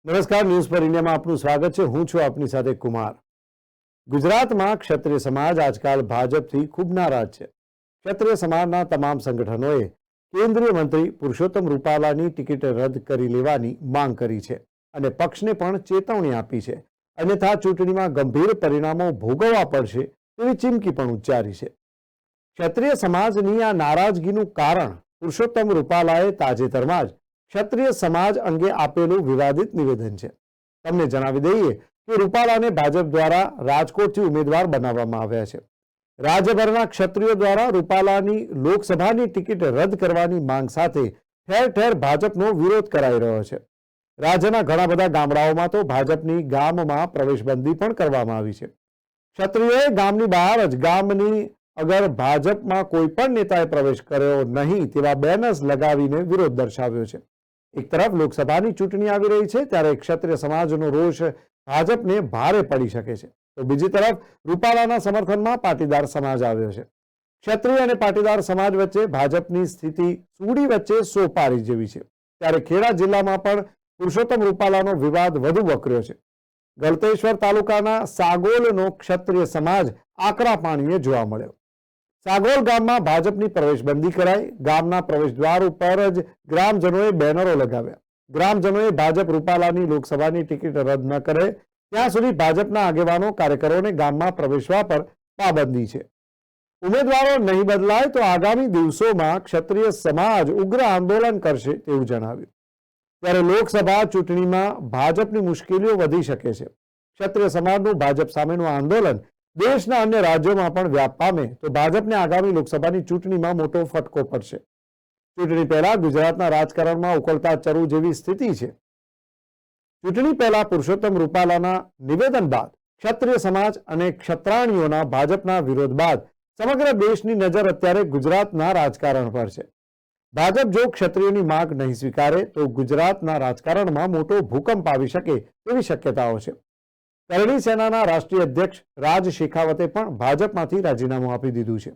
નમસ્કાર, ન્યૂઝ પર ઇન્ડિયામાં આપનું સ્વાગત છે। હું છું આપની સાથે કુમાર। ગુજરાતમાં ક્ષત્રિય સમાજ આજકાલ ભાજપથી ખૂબ નારાજ છે। ક્ષત્રિય સમાજના તમામ સંગઠનોએ કેન્દ્રીય મંત્રી પુરુષોત્તમ રૂપાલાની ટિકિટ રદ કરી લેવાની માંગ કરી છે અને પક્ષને પણ ચેતવણી આપી છે, અન્યથા ચૂંટણીમાં ગંભીર પરિણામો ભોગવવા પડશે તેવી ચીમકી પણ ઉચ્ચારી છે। ક્ષત્રિય સમાજની આ નારાજગીનું કારણ પુરુષોત્તમ રૂપાલાએ તાજેતરમાં જ ક્ષત્રિય સમાજ અંગે આપેલું વિવાદિત નિવેદન છે। તમને જણાવી દઈએ કે રૂપાલાને ભાજપ દ્વારા રાજકોટથી ઉમેદવાર બનાવવામાં આવ્યા છે। રાજ્યભરના ક્ષત્રિયો દ્વારા રૂપાલાની લોકસભાની ટિકિટ રદ કરવાની માંગ સાથે ઠેર ઠેર ભાજપનો વિરોધ કરાઈ રહ્યો છે। રાજ્યના ઘણા બધા ગામડાઓમાં તો ભાજપની ગામમાં પ્રવેશબંધી પણ કરવામાં આવી છે। ક્ષત્રિયોએ ગામની બહાર જ ગામની અગર ભાજપમાં કોઈ પણ નેતાએ પ્રવેશ કર્યો નહીં તેવા બેનર્સ લગાવીને વિરોધ દર્શાવ્યો છે। એક તરફ લોકસભાની ચૂંટણી આવી રહી છે ત્યારે ક્ષત્રિય સમાજનો રોષ ભાજપને ભારે પડી શકે છે, તો બીજી તરફ રૂપાલાના સમર્થનમાં પાટીદાર સમાજ આવ્યો છે। ક્ષત્રિય અને પાટીદાર સમાજ વચ્ચે ભાજપની સ્થિતિ સુડી વચ્ચે સોપારી જેવી છે। ત્યારે ખેડા જિલ્લામાં પણ પુરુષોત્તમ રૂપાલાનો વિવાદ વધુ વકર્યો છે। ગળતેશ્વર તાલુકાના સાગોલનો ક્ષત્રિય સમાજ આકરા પાણીએ જોવા મળ્યો। સાગોલ ગામમાં ભાજપની પ્રવેશબંધી કરાઈ। ગામના પ્રવેશદ્વાર ઉપર જ ગ્રામજનોએ બેનરો લગાવ્યા। ગ્રામજનોએ ભાજપ રૂપાલાની લોકસભાની ટિકિટ રદ ન કરે ત્યાં સુધી ભાજપના આગેવાનો કાર્યકરોને ગામમાં પ્રવેશવા પર પાબંદી છે। ઉમેદવારો નહીં બદલાય તો આગામી દિવસોમાં ક્ષત્રિય સમાજ ઉગ્ર આંદોલન કરશે તેવું જણાવ્યું। ત્યારે લોકસભા ચૂંટણીમાં ભાજપની મુશ્કેલીઓ વધી શકે છે। ક્ષત્રિય સમાજનું ભાજપ સામેનું આંદોલન દેશના અન્ય રાજ્યોમાં પણ વ્યાપ પામે તો ભાજપને આગામી લોકસભાની ચૂંટણીમાં મોટો ફટકો પડશે। ચૂંટણી પહેલા ગુજરાતના રાજકારણમાં ઉકળતા ચરુ જેવી સ્થિતિ છે। ચૂંટણી પહેલા પુરુષોત્તમ રૂપાલાના નિવેદન બાદ ક્ષત્રિય સમાજ અને ક્ષત્રાણીઓના ભાજપના વિરોધ બાદ સમગ્ર દેશની નજર અત્યારે ગુજરાતના રાજકારણ પર છે। ભાજપ જો ક્ષત્રિયોની માંગ નહીં સ્વીકારે તો ગુજરાતના રાજકારણમાં મોટો ભૂકંપ આવી શકે તેવી શક્યતાઓ છે। કરણી સેનાના રાષ્ટ્રીય અધ્યક્ષ રાજ શેખાવતે પણ ભાજપમાંથી રાજીનામું આપી દીધું છે।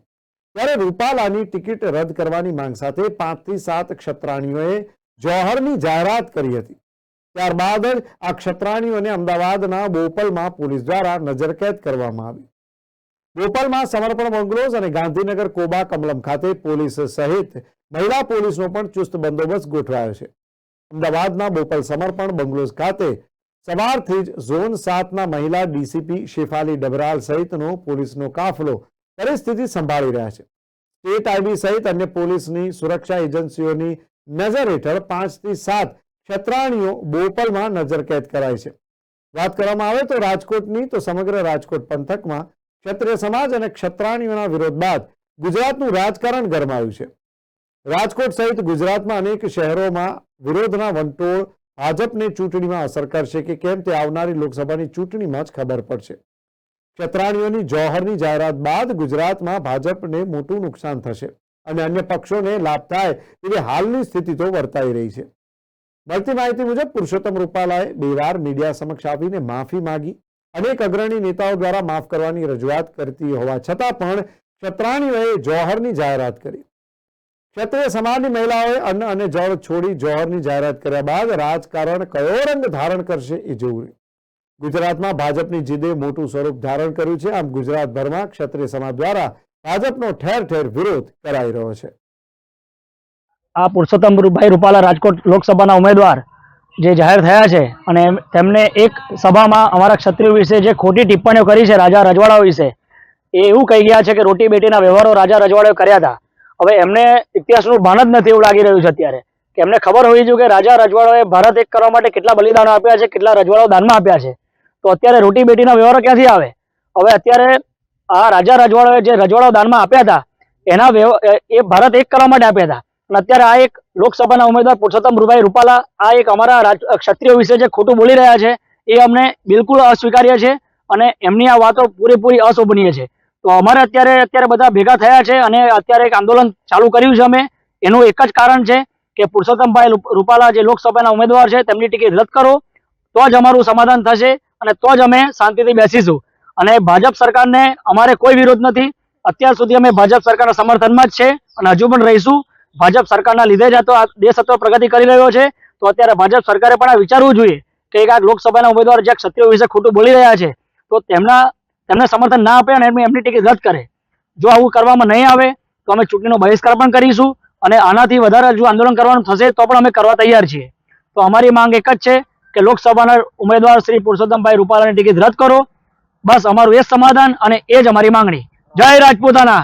ત્યારે રૂપાલાની ટિકિટ રદ કરવાની માંગ સાથે 5 થી 7 ક્ષત્રાણીઓએ જોહરની જાહેરાત કરી હતી। ત્યારબાદ જ આ ક્ષત્રાણીઓને અમદાવાદના બોપલમાં પોલીસ દ્વારા નજરકેદ કરવામાં આવી। બોપલમાં સમર્પણ બંગલોઝ અને ગાંધીનગર કોબા કમલમ ખાતે પોલીસ સહિત મહિલા પોલીસનો પણ ચુસ્ત બંદોબસ્ત ગોઠવાયો છે। અમદાવાદના બોપલ સમર્પણ બંગલોઝ ખાતે સવારથી જ ઝોન 7ના મહિલા ડીસીપી શેફાલી ડબરાલ સહિતનો પોલીસનો કાફલો પરિસ્થિતિ સંભાળી રહ્યા છે। સ્ટેટ આઈબી સહિત અન્ય પોલીસની સુરક્ષા એજન્સીઓની નજર હેઠળ 5 થી 7 ક્ષત્રાણીઓ બોપલમાં નજરકેદ કરાઈ છે। વાત કરવામાં આવે તો રાજકોટની તો સમગ્ર રાજકોટ પંથકમાં ક્ષત્રિય સમાજ અને ક્ષત્રાણીઓના વિરોધ બાદ ગુજરાતનું રાજકારણ ગરમાયું છે। રાજકોટ સહિત ગુજરાતમાં અનેક શહેરોમાં વિરોધના વંટોળ ભાજપને ચૂંટણીમાં અસર કરશે કે કેમ તે આવનારી લોકસભાની ચૂંટણીમાં જ ખબર પડશે। ક્ષત્રાણીઓની જોહરની જાહેરાત બાદ ગુજરાતમાં ભાજપને મોટું નુકસાન થશે અને અન્ય પક્ષોને લાભ થાય તેવી હાલની સ્થિતિ તો વર્તાઈ રહી છે। મળતી માહિતી મુજબ પુરુષોત્તમ રૂપાલાએ 2 વાર મીડિયા સમક્ષ આવીને માફી માંગી। અનેક અગ્રણી નેતાઓ દ્વારા માફ કરવાની રજૂઆત કરતી હોવા છતાં પણ ક્ષત્રાણીઓએ જોહરની જાહેરાત કરી। ક્ષત્રિય સમાજની મહિલાઓએ અન્ન અને જળ છોડી જોહરની જાહેરાત કર્યા બાદ રાજકારણ કયો રંગ ધારણ કરશે એ જોવું। ગુજરાતમાં ભાજપની જીદે મોટું સ્વરૂપ ધારણ કર્યું છે। આમ ગુજરાતભરમાં ક્ષત્રિય સમાજ દ્વારા ભાજપનો ઠેર ઠેર વિરોધ કરાઈ રહ્યો છે। આ પુરુષોત્તમભાઈ રૂપાલા રાજકોટ લોકસભાના ઉમેદવાર જે જાહેર થયા છે અને તેમને એક સભામાં અમારા ક્ષત્રિયો વિશે જે ખોટી ટિપ્પણીઓ કરી છે રાજા રજવાડાઓ વિશે, એ એવું કહી ગયા છે કે રોટી બેટીના વ્યવહારો રાજા રજવાડાઓએ કર્યા હતા। હવે એમને ઇતિહાસનું ભાન જ નથી એવું લાગી રહ્યું છે અત્યારે, કે એમને ખબર હોવી જોઈએ કે રાજા રજવાડાઓએ ભારત એક કરવા માટે કેટલા બલિદાનો આપ્યા છે, કેટલા રજવાડાઓ દાનમાં આપ્યા છે। તો અત્યારે રોટી બેટીના વ્યવહારો ક્યાંથી આવે? હવે અત્યારે આ રાજા રજવાડાઓએ જે રજવાડાઓ દાનમાં આપ્યા હતા એના એ ભારત એક કરવા માટે આપ્યા હતા, અને અત્યારે આ એક લોકસભાના ઉમેદવાર પુરુષોત્તમભાઈ રૂપાલા આ એક અમારા ક્ષત્રિયો વિશે જે ખોટું બોલી રહ્યા છે એ અમને બિલકુલ અસ્વીકાર્ય છે અને એમની આ વાતો પૂરેપૂરી અશોભનીય છે। તો અમારે અત્યારે બધા ભેગા થયા છે અને અત્યારે એક આંદોલન ચાલુ કર્યું છે અમે। એનું એક જ કારણ છે કે પુરુષોત્તમભાઈ રૂપાલા જે લોકસભાના ઉમેદવાર છે તેમની ટિકિટ રદ કરો તો જ અમારું સમાધાન થશે અને તો જ અમે શાંતિથી બેસીશું। અને ભાજપ સરકારને અમારે કોઈ વિરોધ નથી। અત્યાર સુધી અમે ભાજપ સરકારના સમર્થનમાં જ છે અને હજુ પણ રહીશું। ભાજપ સરકારના લીધે જ આ દેશ હતો પ્રગતિ કરી રહ્યો છે। તો અત્યારે ભાજપ સરકારે પણ આ વિચારવું જોઈએ કે એક આ લોકસભાના ઉમેદવાર જે ક્ષત્રિયો વિશે ખોટું બોલી રહ્યા છે તો તેમને સમર્થન ના આપે અને એમની ટિકિટ રદ કરે. જો આવું કરવામાં નહીં આવે તો અમે ચૂંટણીનો બહિષ્કાર પણ કરીશું અને આનાથી વધારે જો આંદોલન કરવાનું થશે તો પણ અમે કરવા તૈયાર છીએ. તો અમારી માંગ એક જ છે કે લોકસભાના ઉમેદવાર શ્રી પુરુષોત્તમભાઈ રૂપાલાની ટિકિટ રદ કરો. બસ અમારું એ જ સમાધાન અને એ જ અમારી માંગણી. જય રાજપૂતાના.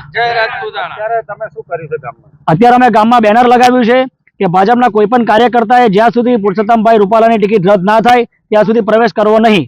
તમે શું કર્યું છે ગામમાં? અત્યારે અમે ગામમાં બેનર લગાવ્યું છે કે ભાજપના કોઈ પણ કાર્યકર્તાએ જ્યાં સુધી પુરુષોત્તમભાઈ રૂપાલાની ટિકિટ રદ ના થાય ત્યાં સુધી પ્રવેશ કરવો નહીં.